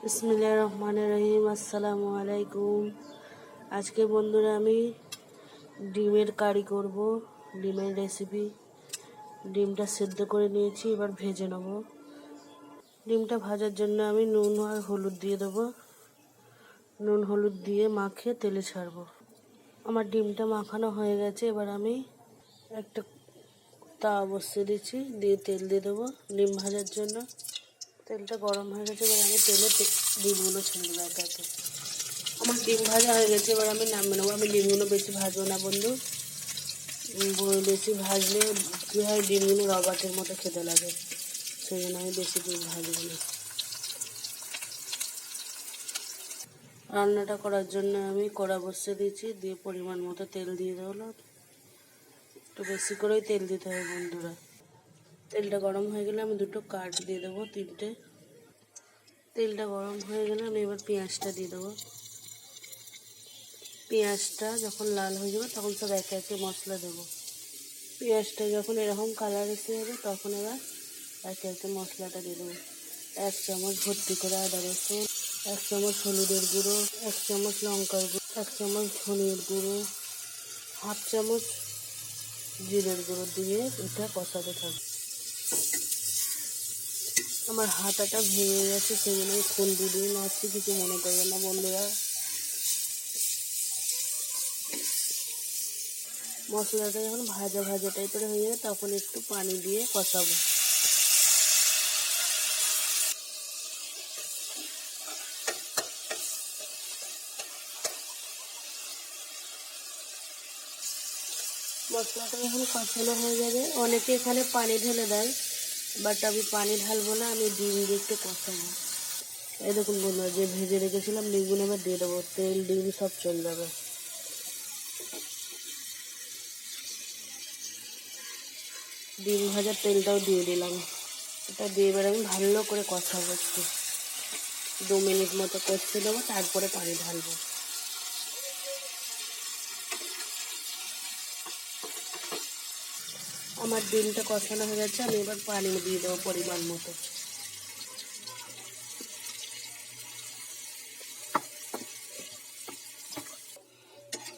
বিসমিল্লাহির রহমানির রহিম। আসসালামু আলাইকুম। আজকে বন্ধুরা আমি ডিমের কারি করব, ডিমের রেসিপি। ডিমটা সেদ্ধ করে নিয়েছি, এবার ভেজে নেব। ডিমটা ভাজার জন্য আমি নুন আর হলুদ দিয়ে দেবো। নুন হলুদ দিয়ে মাখিয়ে তেলে ছাড়বো। আমার ডিমটা মাখানো হয়ে গেছে, এবার আমি একটা তাওয়া বসিয়ে দিচ্ছি, দিয়ে তেল দিয়ে দেবো ডিম ভাজার জন্য। তেলটা গরম হয়ে গেছে, এবার আমি তেলে ডিমগুলো ছেড়ে দেবো একে একে। আমার ডিম ভাজা হয়ে গেছে, এবার আমি নামিয়ে নেবো। আমি ডিমগুলো বেশি ভাজবো না বন্ধু, বেশি ভাজলে কী হয়, ডিমগুলো রবাটের মতো খেতে লাগে, সেই জন্য আমি বেশি ডিম ভাজবো না। রান্নাটা করার জন্য আমি কড়া বসিয়ে দিয়েছি, দিয়ে পরিমাণ মতো তেল দিয়ে দেবো। একটু বেশি করেই তেল দিতে হবে বন্ধুরা। তেলটা গরম হয়ে গেলে আমি দুটো কাঠ দিয়ে দেবো, তিনটে। তেলটা গরম হয়ে গেলে আমি এবার পেঁয়াজটা দিয়ে দেবো। পেঁয়াজটা যখন লাল হয়ে যাবে তখন সব একে একে মশলা দেবো। পেঁয়াজটা যখন এরকম কালার এসে যাবে তখন এবার একে একে মশলাটা দিয়ে দেবো। 1 চামচ ভর্তি করে আদা রসুন, 1 চামচ হলুদের গুঁড়ো, 1 চামচ লঙ্কার গুঁড়ো, 1 চামচ ধনিয়ার গুঁড়ো, 1/2 চামচ জিরের গুঁড়ো দিয়ে এটা কষাতে থাকবে। আমার হাতাটা ভেঙে গেছে, সেই জন্য আমি খুন্তি দিয়ে নাড়ছি, কিছু মনে করবেন না বন্ধুরা। মশলাটা যখন ভাজা ভাজা টাইপের হয়ে যাবে তখন একটু পানি দিয়ে কষাবো। মশলাটা যখন কষানো হয়ে যাবে, অনেকে এখানে পানি ঢেলে দেয়, বাট আমি পানি ঢালবো না, আমি ডিম দিয়ে একটু কষাবো। এই দেখুন বন্ধুরা, যে ভেজে রেখেছিলাম ডিমগুলো এবার দিয়ে দেবো, তেল ডিম সব চলে যাবে। ডিম ভাজার তেলটাও দিয়ে দিলাম। এটা দিয়ে এবার আমি ভালো করে কষাবো, একটু 2 মিনিট মতো কষতে দেবো, তারপরে পানি ঢালবো। আমার ডিমটা কষানো হয়ে গেছে, আমি এবার পানি দিয়ে দেবো পরিমাণ মতো।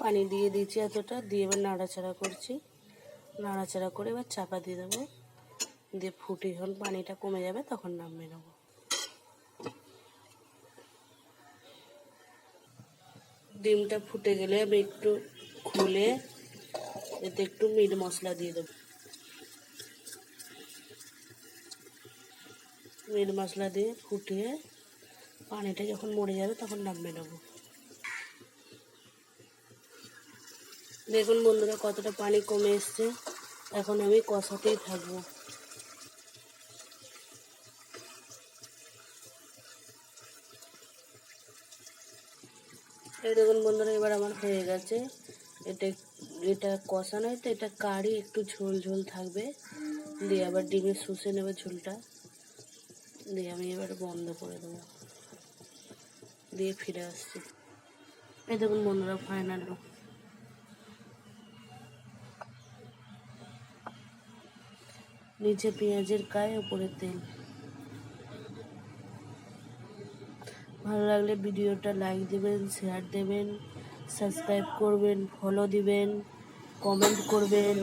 পানি দিয়ে দিয়েছি এতটা, দিয়ে এবার নাড়াচাড়া করছি। নাড়াচাড়া করে এবার চাপা দিয়ে দেবো, দিয়ে ফুটে যখন পানিটা কমে যাবে তখন নামিয়ে নেবো। ডিমটা ফুটে গেলে আমি একটু খুলে এতে একটু মিট মশলা দিয়ে দেবো। মিট মশলা দিয়ে ফুটিয়ে পানিটা যখন মরে যাবে তখন নামিয়ে নেবো। দেখুন বন্ধুরা কতটা পানি কমে এসছে, এখন আমি কষাতেই থাকবো। এই দেখুন বন্ধুরা, এবার আমার হয়ে গেছে। এটা এটা কষা নয় তো, এটা কারি, একটু ঝোল ঝোল থাকবে। দিয়ে আবার ডিমে শুষে নেবে ঝোলটা, দিয়ে আমি এবার বন্ধ করে দেবো, দিয়ে ফিরে আসছি। এই দেখুন বন্ধুরা, ফাইনাল লুক। নিচে পেঁয়াজের গায়ে, উপরে তেল। ভালো লাগলে ভিডিওটা লাইক দেবেন, শেয়ার দেবেন, সাবস্ক্রাইব করবেন, ফলো দিবেন, কমেন্ট করবেন।